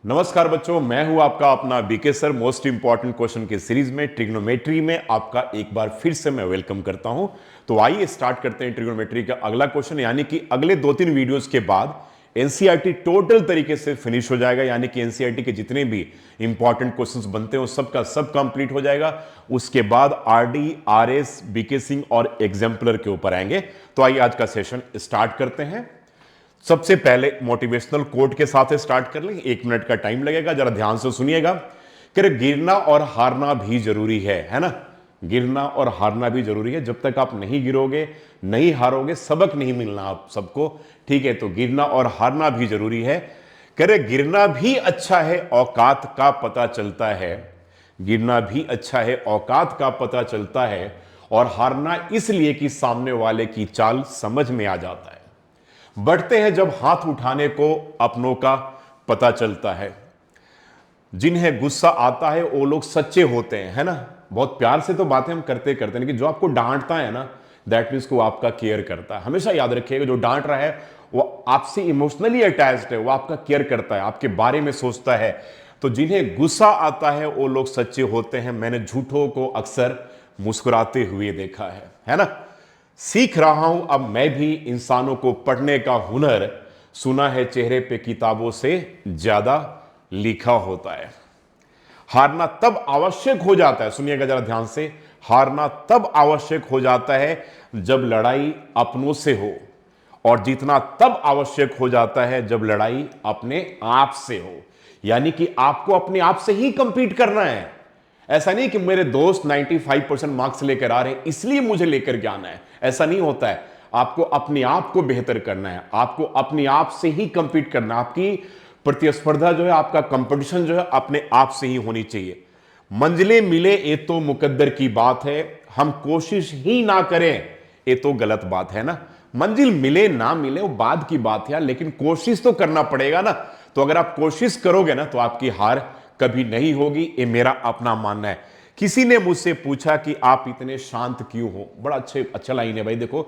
नमस्कार बच्चों, मैं हूं आपका अपना BK sir. Most important question की सीरीज में ट्रिग्नोमेट्री में आपका एक बार फिर से मैं वेलकम करता हूं। तो आइए स्टार्ट करते हैं ट्रिग्नोमेट्री का अगला क्वेश्चन, यानी कि अगले 2-3 वीडियोस के बाद एनसीईआरटी टोटल तरीके से फिनिश हो जाएगा। यानी कि एनसीईआरटी के जितने भी इंपॉर्टेंट क्वेश्चंस बनते हैं सबका सब कंप्लीट हो जाएगा। उसके बाद आरडी, आरएस, बीके सिंह और एग्जाम्पलर के ऊपर आएंगे। तो आइए आज का सेशन स्टार्ट करते हैं। सबसे पहले मोटिवेशनल कोट के साथ स्टार्ट कर लें, 1 मिनट का टाइम लगेगा, जरा ध्यान से सुनिएगा। कि गिरना और हारना भी जरूरी है ना। गिरना और हारना भी जरूरी है। जब तक आप नहीं गिरोगे, नहीं हारोगे, सबक नहीं मिलना आप सबको। ठीक है, तो गिरना और हारना भी जरूरी है। करे गिरना भी अच्छा है, औकात का पता चलता है। गिरना भी अच्छा है, औकात का पता चलता है। और हारना इसलिए कि सामने वाले की चाल समझ में आ जाता है। बढ़ते हैं जब हाथ उठाने को अपनों का पता चलता है। जिन्हें गुस्सा आता है वो लोग सच्चे होते हैं, है ना। बहुत प्यार से तो बातें हम करते करते हैं, लेकिन जो आपको डांटता है ना, दैट मीन्स को आपका केयर करता है। हमेशा याद रखिएगा, जो डांट रहा है वो आपसे इमोशनली अटैच्ड है, वो आपका केयर करता है, आपके बारे में सोचता है। तो जिन्हें गुस्सा आता है वो लोग सच्चे होते हैं। मैंने झूठों को अक्सर मुस्कुराते हुए देखा है ना। सीख रहा हूं अब मैं भी इंसानों को पढ़ने का हुनर। सुना है चेहरे पे किताबों से ज्यादा लिखा होता है। हारना तब आवश्यक हो जाता है, सुनिएगा जरा ध्यान से। हारना तब आवश्यक हो जाता है जब लड़ाई अपनों से हो, और जीतना तब आवश्यक हो जाता है जब लड़ाई अपने आप से हो। यानी कि आपको अपने आप से ही कंपीट करना है। ऐसा नहीं कि मेरे दोस्त 95% मार्क्स लेकर आ रहे हैं इसलिए मुझे लेकर के आना है, ऐसा नहीं होता है। आपको अपने आप को बेहतर करना है, आपको अपने आप से ही कंपीट करना है। आपकी प्रतिस्पर्धा जो है, आपका कंपटीशन जो है अपने आप से ही होनी चाहिए। मंजिलें मिले ये तो मुकद्दर की बात है, हम कोशिश ही ना करें ये तो गलत बात है ना। मंजिल मिले ना मिले वो बाद की बात है, लेकिन कोशिश तो करना पड़ेगा ना। तो अगर आप कोशिश करोगे ना तो आपकी हार कभी नहीं होगी, ये मेरा अपना मानना है। किसी ने मुझसे पूछा कि आप इतने शांत क्यों हो। बड़ा अच्छा लाइन है भाई, देखो।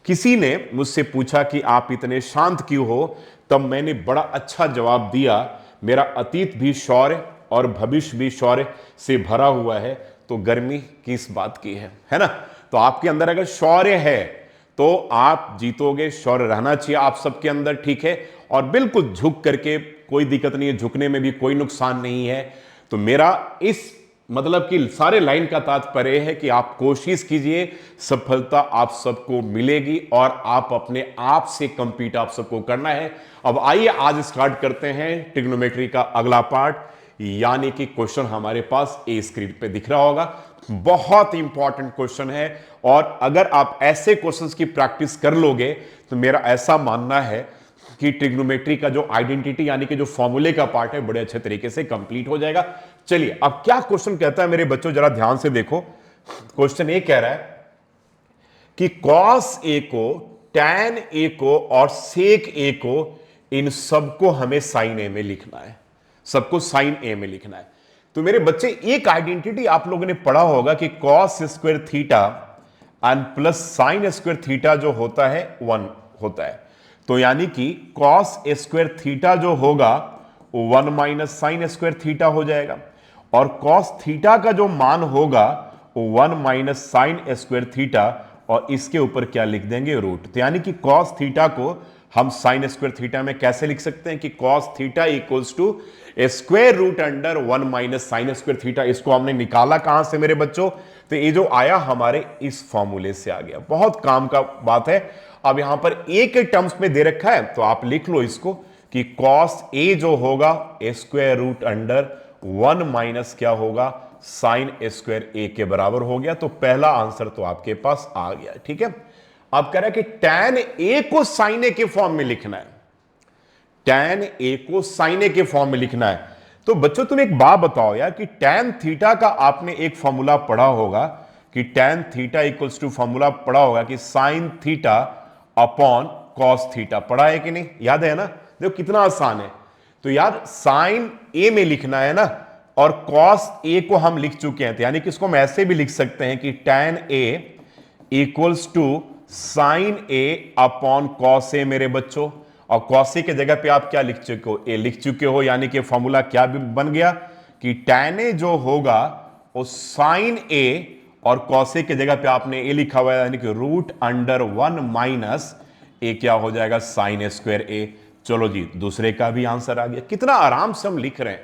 किसी ने मुझसे पूछा कि आप इतने शांत क्यों हो, तब मैंने बड़ा अच्छा जवाब दिया, मेरा अतीत भी शौर्य और भविष्य भी शौर्य से भरा हुआ है, तो गर्मी किस बात की है ना। तो आपके अंदर अगर शौर्य है तो आप जीतोगे। शौर्य रहना चाहिए आप सबके अंदर, ठीक है। और बिल्कुल झुक करके कोई दिक्कत नहीं है, झुकने में भी कोई नुकसान नहीं है। तो मेरा इस मतलब कि सारे लाइन का तात्पर्य है कि आप कोशिश कीजिए, सफलता आप सबको मिलेगी, और आप अपने आप से कंपीट आप सबको करना है। अब आइए आज स्टार्ट करते हैं ट्रिग्नोमेट्री का अगला पार्ट, यानी कि क्वेश्चन हमारे पास ए स्क्रीन पे दिख रहा होगा। बहुत इंपॉर्टेंट क्वेश्चन है, और अगर आप ऐसे क्वेश्चंस की प्रैक्टिस कर लोगे तो मेरा ऐसा मानना है कि ट्रिग्नोमेट्री का जो आइडेंटिटी यानी कि जो फॉर्मूले का पार्ट है बड़े अच्छे तरीके से कंप्लीट हो जाएगा। चलिए अब क्या क्वेश्चन कहता है मेरे बच्चों, जरा ध्यान से देखो। क्वेश्चन ये कह रहा है कि कॉस ए को, टैन ए को और सेक ए को, इन सबको हमें साइन ए में लिखना है। सबको साइन ए में लिखना है। तो मेरे बच्चे एक आइडेंटिटी आप लोगों ने पढ़ा होगा कि cos square theta and plus sign square theta जो होता है 1 होता है। तो यानी कि कॉस स्क्वायर थीटा जो होगा वो 1 माइनस साइन स्क्वायर थीटा हो जाएगा, और कॉस थीटा का जो मान होगा वो 1 माइनस साइन स्क्वायर थीटा, और इसके ऊपर क्या लिख देंगे, रूट। तो यानी कि कॉस थीटा को हम साइन स्क्वायर थीटा में कैसे लिख सकते हैं कि cos theta equals to square root under 1 minus sine square theta. इसको हमने निकाला कहां से मेरे बच्चों, तो ये जो आया हमारे इस फॉर्मूले से आ गया। बहुत काम का बात है। अब यहां पर ए के टर्म्स में दे रखा है तो आप लिख लो इसको कि कॉस ए जो होगा स्क्वायर रूट अंडर 1 माइनस क्या होगा, साइन स्क्वायर ए के बराबर हो गया। तो पहला आंसर तो आपके पास आ गया, ठीक है। अब कह रहा है कि टैन ए को साइन ए के फॉर्म में लिखना है। टैन ए को साइन ए के फॉर्म में लिखना है। तो बच्चों तुम एक बात बताओ यार कि टैन थीटा का आपने एक फॉर्मूला पढ़ा होगा कि tan theta equals to, formula पढ़ा होगा कि sine theta upon cos theta. पढ़ा है कि नहीं, याद है ना। देखो कितना आसान है। तो यार साइन ए में लिखना है ना, और कॉस ए को हम लिख चुके हैं, तो यानी कि इसको हम ऐसे भी लिख सकते हैं कि tan A equals to sine A upon cos A मेरे बच्चों। और कॉस ए की जगह पे आप क्या लिख चुके हो, ए लिख चुके हो, यानी कि फॉर्मूला क्या बन गया कि tan ए जो होगा वो साइन ए, और कॉस ए की जगह पे आपने ए लिखा हुआ है, यानी कि √1 माइनस ए क्या हो जाएगा, साइन ए स्क्वायर ए। चलो जी, दूसरे का भी आंसर आ गया। कितना आराम से हम लिख रहे हैं,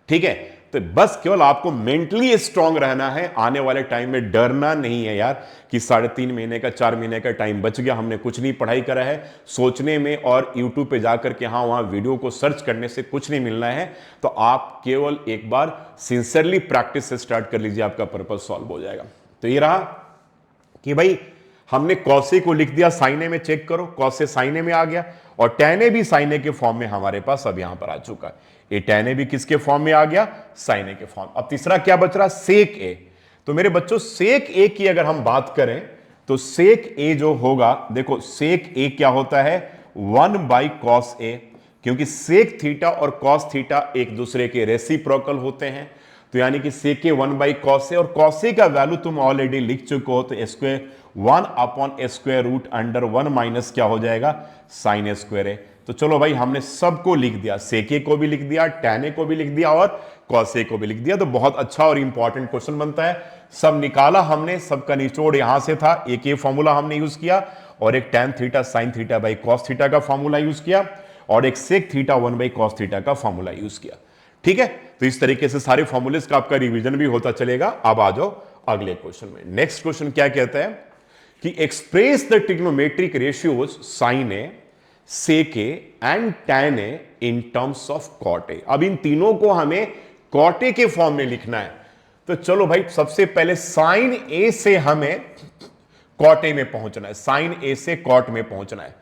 ठीक है। तो बस केवल आपको मेंटली स्ट्रांग रहना है, आने वाले टाइम में डरना नहीं है यार कि 3.5 महीने का 4 महीने का टाइम बच गया, हमने कुछ नहीं पढ़ाई करा है। सोचने में और यूट्यूब पे जाकर के हाँ वहां वीडियो को सर्च करने से कुछ नहीं मिलना है। तो आप केवल एक बार सिंसियरली प्रैक्टिस से स्टार्ट कर लीजिए, आपका पर्पस सॉल्व हो जाएगा। तो ये रहा कि भाई हमने कॉसे को लिख दिया, साइने में चेक करो, कॉसे साइने में आ गया, और टैने भी साइने के फॉर्म में हमारे पास अब यहां पर आ चुका है। ये टैने भी किसके फॉर्म में आ गया, साइने के फॉर्म। अब तीसरा क्या बच रहा, सेक ए। तो मेरे बच्चों सेक ए की अगर हम बात करें तो सेक ए जो होगा, देखो सेक ए क्या होता है, 1/cos ए, क्योंकि सेक थीटा और कॉस थीटा एक दूसरे के रेसिप्रोकल होते हैं। तो यानी कि सेक ए 1/cos ए, और cos ए का वैल्यू तुम ऑलरेडी लिख चुके हो, तो स्क्वायर 1/√1 माइनस क्या हो जाएगा, साइन ए स्क्वायर ए। तो चलो भाई हमने सबको लिख दिया, सेक ए को भी लिख दिया, टैन ए को भी लिख दिया और कॉस ए को भी लिख दिया। तो बहुत अच्छा और इंपॉर्टेंट क्वेश्चन बनता है। सब निकाला हमने, सबका निचोड़ यहां से था। एक ये फॉर्मूला हमने यूज किया, और एक tan theta sine theta by cos theta का फॉर्मूला यूज किया, और एक सेक थीटा 1/cos थीटा का फॉर्मूला यूज किया, ठीक है। तो इस तरीके से सारे फॉर्मूलेस का आपका रिवीजन भी होता चलेगा। अब आ जाओ अगले क्वेश्चन में। नेक्स्ट क्वेश्चन क्या कहता है कि express the trigonometric ratios sine A, sec A and tan A in terms of cot A. अब इन तीनों को हमें कॉट ए के फॉर्म में लिखना है। तो चलो भाई सबसे पहले साइन ए से हमें कॉट ए में पहुंचना है, साइन ए से कॉट में पहुंचना है।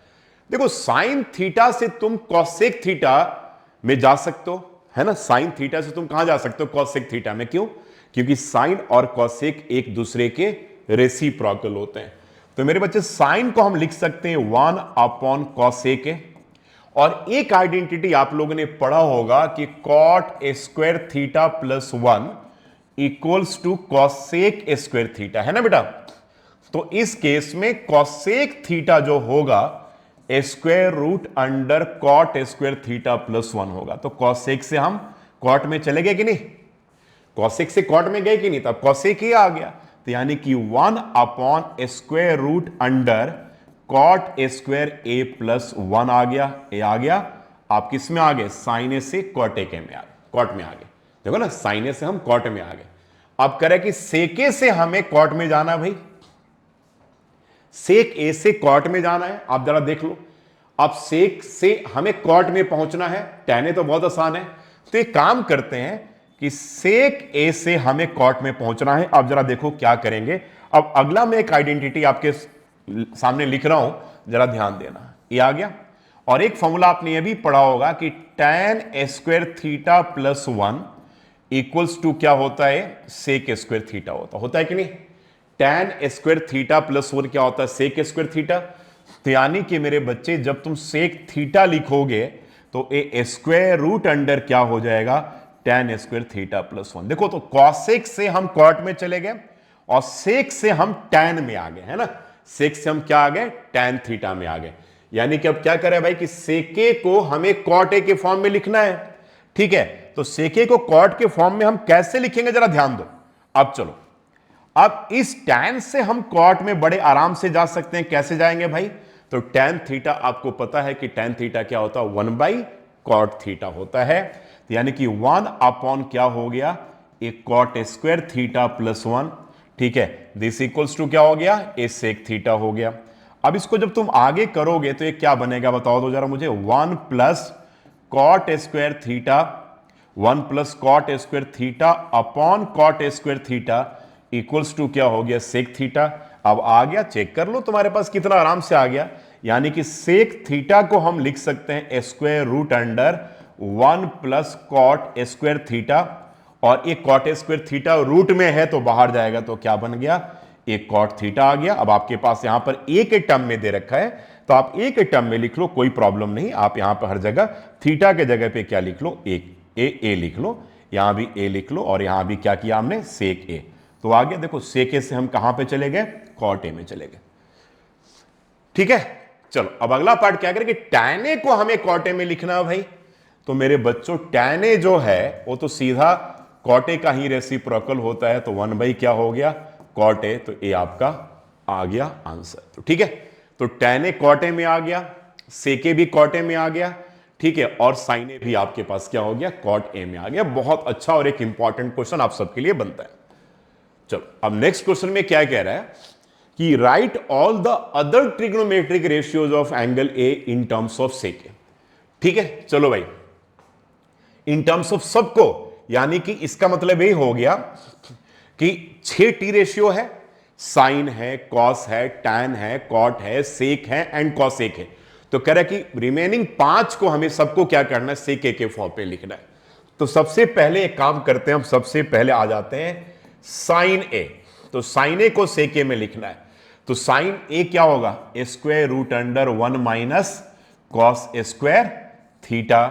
देखो साइन थीटा से तुम कॉसेक थीटा में जा सकते हो, है ना। साइन थीटा से तुम कहां जा सकते हो, कॉसेक थीटा में। क्यों, क्योंकि साइन और कॉसेक एक दूसरे के रेसिप्रोकल होते हैं। तो मेरे बच्चे साइन को हम लिख सकते हैं 1/cosec, और एक आइडेंटिटी आप लोगों ने पढ़ा होगा कि cot A square theta plus 1 equals to cosec A square theta, है ना बेटा। तो इस केस में कॉसेक थीटा जो होगा square root under cot square theta plus 1 होगा। तो कॉसेक से हम कॉट में चले गए कि नहीं, कॉसेक से कॉट में गए कि नहीं, तब कॉसेक ही आ गया। तो यानी कि 1/स्क्वायर रूट अंडर कॉट स्क्वायर ए प्लस 1 आ गया। ए आ गया, आप किस में आ गए, साइन ए से कॉट ए के में आ गए, कॉट में आ गए। देखो ना, साइन ए से हम कॉट में आ गए। अब कह रहे कि सेके से हमें कॉट में जाना है भाई, सेक ए से कॉट में जाना है। आप जरा देख लो, अब सेक से हमें कॉट में पहुंचना है, टैन ए तो बहुत आसान है। तो एक काम करते हैं कि सेक ए से हमें कॉट में पहुंचना है। अब जरा देखो क्या करेंगे। अब अगला मैं एक आइडेंटिटी आपके सामने लिख रहा हूं, जरा ध्यान देना। ये आ गया, और एक फॉर्मूला आपने ये भी पढ़ा होगा कि tan square theta plus 1 equals to क्या होता है, सेक स्क्वायर थीटा होता है कि नहीं। tan स्क्वायर थीटा प्लस 1 क्या होता है, सेक स्क्वायर थीटा। तो यानी कि मेरे बच्चे जब तुम सेक थीटा लिखोगे तो ए स्क्वायर रूट अंडर क्या हो जाएगा, tan स्क्वायर थीटा प्लस 1। देखो तो कॉसेक से हम कॉट में चले गए, और सेक से हम tan में आ गए, है ना। सेक से हम क्या आ गए, tan थीटा में आ गए। यानी कि अब क्या करें भाई कि सेके को हमें कॉट ए के फॉर्म में लिखना है, ठीक है। तो सेके को कॉट के फॉर्म में हम कैसे लिखेंगे, जरा ध्यान दो। अब चलो, अब इस tan से हम कॉट में बड़े आराम से जा सकते हैं। कैसे जाएंगे भाई, तो tan थीटा आपको पता है कि tan थीटा क्या होता है, 1/cot थीटा होता है। तो यानी कि 1 क्या हो गया, एक कॉट स्क्वायर थीटा प्लस 1, ठीक है। दिस इक्वल्स टू क्या हो गया, ए सेक थीटा हो गया। अब इसको जब तुम आगे करोगे तो ये क्या बनेगा, बताओ तो जरा मुझे। 1 plus cot square theta, 1 plus cot square theta upon cot square theta equals to क्या हो गया, सेक थीटा। अब आ गया, चेक कर लो तुम्हारे पास कितना आराम से आ गया। यानी कि सेक थीटा को हम लिख सकते हैं square root under 1 plus cot square theta, और एक कॉट स्क्वायर थीटा रूट में है तो बाहर जाएगा, तो क्या बन गया, एक कॉट थीटा आ गया। अब आपके पास यहां पर एक टर्म में दे रखा है, तो आप एक टर्म में लिख लो, कोई प्रॉब्लम नहीं। आप यहां पर हर जगह थीटा के जगह पे क्या लिख लो, एक ए लिख लो, यहां भी ए लिख लो, और यहां भी क्या किया हमने, सेक ए। तो आगे देखो, सेक ए से हम कहां पे चले गए, कॉट ए में चले गए, ठीक है। चलो अब अगला पार्ट क्या करें कि tan a को हमें cot a में लिखना है भाई। तो मेरे बच्चों tan a जो है वो तो सीधा cot a का ही रेसिप्रोकल होता है, तो 1 क्या हो गया cot a, तो a आपका आ गया आंसर। तो ठीक है, तो tan a cot a में आ गया, sec a भी cot a में आ गया, ठीक है, और sin a भी आपके पास क्या हो गया cot a में आ गया। बहुत अच्छा और एक इंपॉर्टेंट क्वेश्चन आप सबके लिए बनता है। चलो अब नेक्स्ट क्वेश्चन में क्या कह रहा है कि right all the other trigonometric ratios of angle A in terms of sec A. ठीक है, चलो भाई इन टर्म्स ऑफ सबको, यानी कि इसका मतलब ये हो गया कि 6 टी रेशियो है, साइन है, कॉस है, टैन है, कॉट है, सेक है एंड कॉसेक है। तो कह रहा है कि रिमेनिंग 5 को हमें सबको क्या करना है सेक ए के फॉर्म पे लिखना है। तो सबसे पहले एक काम करते हैं हम, सबसे पहले आ जाते हैं साइन ए। तो साइन ए को सेक ए में लिखना है, तो साइन ए क्या होगा square root under 1 minus cos square theta.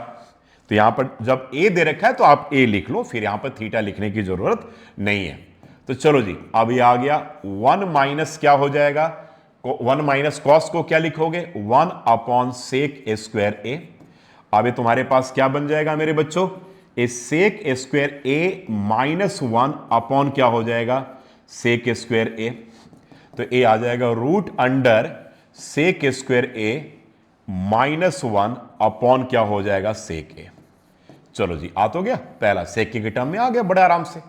तो यहां पर जब ए दे रखा है तो आप ए लिख लो, फिर यहां पर थीटा लिखने की जरूरत नहीं है। तो चलो जी अब ये आ गया 1 माइनस क्या हो जाएगा 1 माइनस कॉस को क्या लिखोगे 1 अपॉन सेक स्क्वायर ए। अब ये तुम्हारे पास क्या बन जाएगा मेरे बच्चों सेक स्क्वायर ए माइनस 1 अपॉन क्या हो जाएगा सेक स्क्वायर ए। तो ए आ जाएगा root under sec square A minus 1 upon क्या हो जाएगा सेक ए। चलो जी आ तो गया, पहला सेक के टर्म में आ गया बड़े आराम से।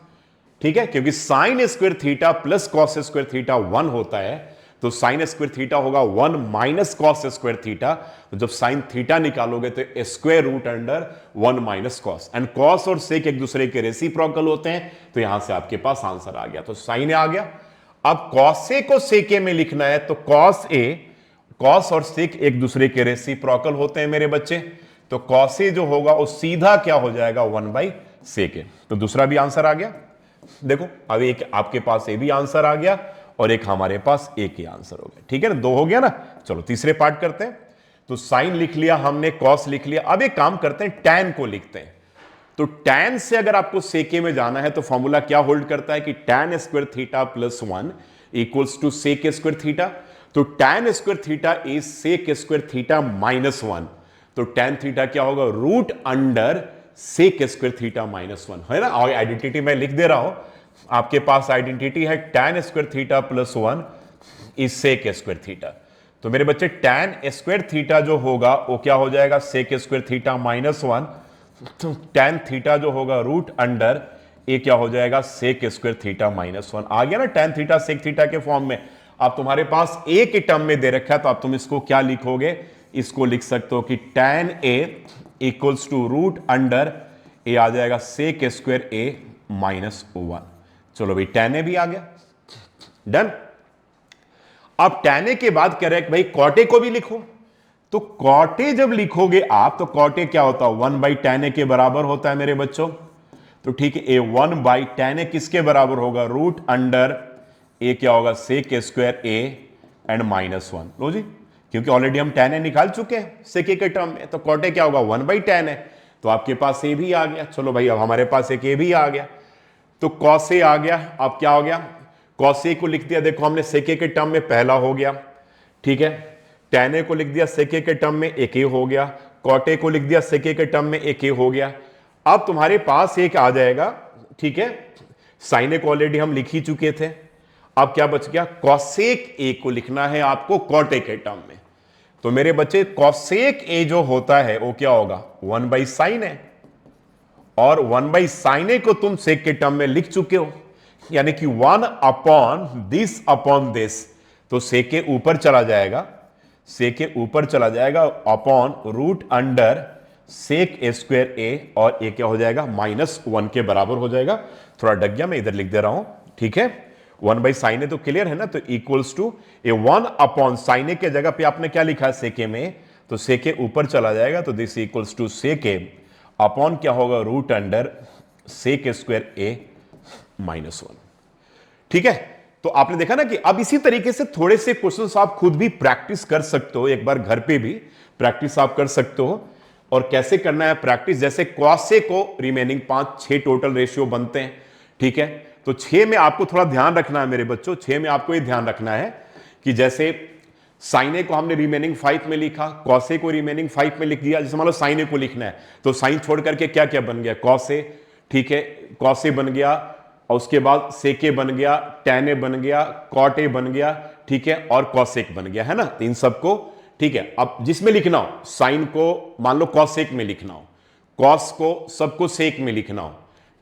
ठीक है, क्योंकि sign square theta plus cos square theta 1 होता है, तो साइन स्क्वायर थीटा होगा 1 माइनस कॉस स्क्वायर थीटा। तो जब साइन थीटा निकालोगे तो square root under 1 minus cos, and cos और सेक एक दूसरे के रेसिप्रोकल होते हैं, तो यहां से आपके पास आंसर आ गया। तो साइन आ गया। अब कॉस ए को सेक ए में लिखना है, तो कॉस और सेक एक दूसरे के रेसिप्रोकल होते हैं मेरे बच्चे, तो कॉस ए जो होगा वो सीधा क्या हो जाएगा 1 बाई सेक ए। तो दूसरा भी आंसर आ गया। देखो अब एक आपके पास ए भी आंसर आ गया और एक हमारे पास एक ही आंसर हो गया। ठीक है ना, 2 हो गया ना। चलो तीसरे पार्ट करते हैं। तो साइन लिख लिया हमने, कॉस लिख लिया, अब एक काम करते हैं टैन को लिखते हैं। तो टैन से अगर आपको सेके में जाना है तो फॉर्मूला क्या होल्ड करता है कि tan square theta plus 1 equals to sec square theta. तो tan square theta is sec square theta minus 1। तो टैन थीटा क्या होगा root under sec square theta minus 1 है ना। और आइडेंटिटी मैं लिख दे रहा हूं, आपके पास आइडेंटिटी है tan square theta plus 1 is sec square theta. तो मेरे बच्चे टैन स्क्वायर थीटा जो होगा वो क्या हो जाएगा सेक स्क्वायर थीटा माइनस 1। तो टैन थीटा जो होगा रूट अंडर ए क्या हो जाएगा सेक स्क्वायर थीटा माइनस 1। आ गया ना टैन थीटा सेक थीटा के फॉर्म में। अब तुम्हारे पास ए के टर्म में दे रखा है, तो आप तुम इसको क्या लिखोगे, इसको लिख सकते हो कि tan A equals to root under A आ जाएगा सेक स्क्वायर ए माइनस 1। चलो भाई टैन ए भी आ गया, डन। अब टैन ए के बाद कह रहे हैं भाई कॉट ए को भी लिखो। तो कॉट ए जब लिखोगे आप, तो कॉट ए क्या होता है 1 बाई टैन ए के बराबर होता है मेरे बच्चों। तो ठीक है, ए 1 बाई टैन ए किसके बराबर होगा रूट अंडर ए क्या होगा sec square A and minus 1। लो जी, क्योंकि ऑलरेडी हम टैन ए निकाल चुके हैं सेक ए के टर्म में, तो कॉट ए क्या होगा 1 बाई टैन ए। तो आपके पास ए भी आ गया। चलो भाई अब हमारे पास एक ए भी आ गया। तो कॉस ए आ गया। अब क्या हो गया कॉस ए को लिख दिया, देखो हमने सेक ए के टर्म में पहला हो गया। ठीक है, टैन ए को लिख दिया सेक ए के टर्म में एक ए हो गया, कॉट ए को लिख दिया सेक ए के टर्म में एक ए हो गया। अब तुम्हारे पास एक आ जाएगा। ठीक है, साइन ए को ऑलरेडी हम लिख ही चुके थे। अब क्या बच गया कॉसेक ए को लिखना है आपको कॉट ए के टर्म में। तो मेरे बच्चे कॉसेक ए जो होता है वो क्या होगा 1 बाई साइन ए, और 1 बाई साइन ए को तुम सेक के टर्म में लिख चुके हो, यानी कि 1 अपॉन दिस। तो सेक के ऊपर चला जाएगा, सेक के ऊपर चला जाएगा upon root under sec square A, और ए क्या हो जाएगा माइनस 1 के बराबर हो जाएगा। थोड़ा डग गया, मैं इधर लिख दे रहा हूं। ठीक है, 1 बाई साइन ए तो क्लियर है ना, तो equals to A 1 upon sine A के जगह पे आपने क्या लिखा है सेक ए में, तो सेक ए ऊपर चला जाएगा, तो this equals to sec A upon क्या होगा root under sec square A minus 1। ठीक है, तो आपने देखा ना कि अब इसी तरीके से थोड़े से क्वेश्चंस आप खुद भी प्रैक्टिस कर सकते हो, एक बार घर पे भी प्रैक्टिस आप कर सकते हो। और कैसे करना है प्रैक्टिस, जैसे कॉस ए को रिमेनिंग 5-6 टोटल रेशियो बनते हैं। ठीक है, तो 6 में आपको थोड़ा ध्यान रखना है मेरे बच्चों, 6 में आपको ये ध्यान रखना है कि जैसे साइन ए को हमने रिमेनिंग 5 में लिखा, कॉस ए को रिमेनिंग 5 में लिख दिया। जैसे मान लो साइन ए को लिखना है तो साइन छोड़ करके क्या क्या बन गया, कॉस ए, ठीक है, कॉस ए बन गया, और उसके बाद सेक ए बन गया, टैन ए बन गया, कॉट ए बन गया, ठीक है, और कॉसेक बन गया, है ना। तो इन सबको, ठीक है, अब जिसमें लिखना हो, साइन को मान लो कॉसेक में लिखना हो, कॉस को सबको सेक में लिखना हो,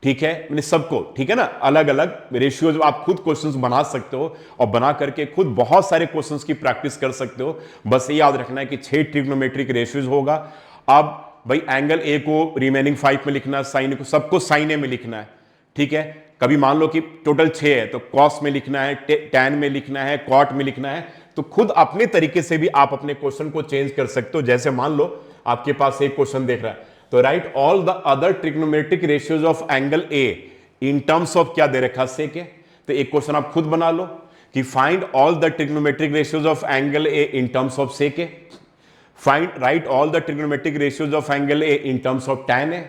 ठीक है, मैंने सबको, ठीक है ना, अलग अलग रेशियोज आप खुद क्वेश्चंस बना सकते हो और बना करके खुद बहुत सारे क्वेश्चंस की प्रैक्टिस कर सकते हो। बस ये याद रखना है कि 6 ट्रिग्नोमेट्रिक रेशियोज होगा। अब भाई एंगल ए को रिमेनिंग 5 में लिखना है, साइन को सबको साइन ए में लिखना है, ठीक है। कभी मान लो कि टोटल 6 है तो कॉस में लिखना है, टैन में लिखना है, कॉट में लिखना है। तो खुद अपने तरीके से भी आप अपने क्वेश्चन को चेंज कर सकते हो। जैसे मान लो आपके पास एक क्वेश्चन देख रहा है तो right all the other trigonometric ratios of angle A in terms of क्या दे रखा, सेक ए। तो एक क्वेश्चन आप खुद बना लो कि find all the trigonometric ratios of angle A in terms of sec A, find write all the trigonometric ratios of angle A in terms of tan A,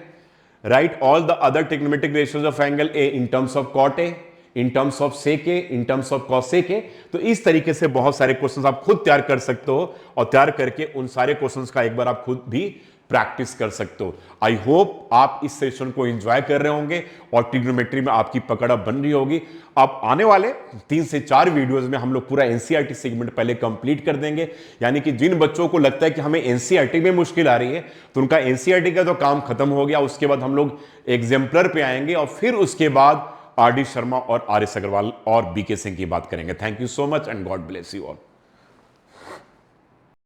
write all the other trigonometric ratios of angle A in terms of cot A, in terms of sec A, in terms of cosec A। तो इस तरीके से बहुत सारे questions आप खुद तैयार कर सकते हो और तैयार करके उन सारे क्वेश्चंस का एक बार आप खुद भी प्रैक्टिस कर सकते हो। आई होप आप इस सेशन को एंजॉय कर रहे होंगे और ट्रिग्नोमेट्री में आपकी पकड़ अब बन रही होगी। अब आने वाले 3 से 4 वीडियोस में हम लोग पूरा एनसीईआरटी सेगमेंट पहले कंप्लीट कर देंगे। यानी कि जिन बच्चों को लगता है कि हमें एनसीईआरटी में मुश्किल आ रही है तो उनका एनसीईआरटी का तो काम खत्म हो गया। उसके बाद हम लोग एग्जाम्पलर पे आएंगे और फिर उसके बाद आर डी शर्मा और आर एस अग्रवाल और बीके सिंह की बात करेंगे। Thank you so much and God bless you all.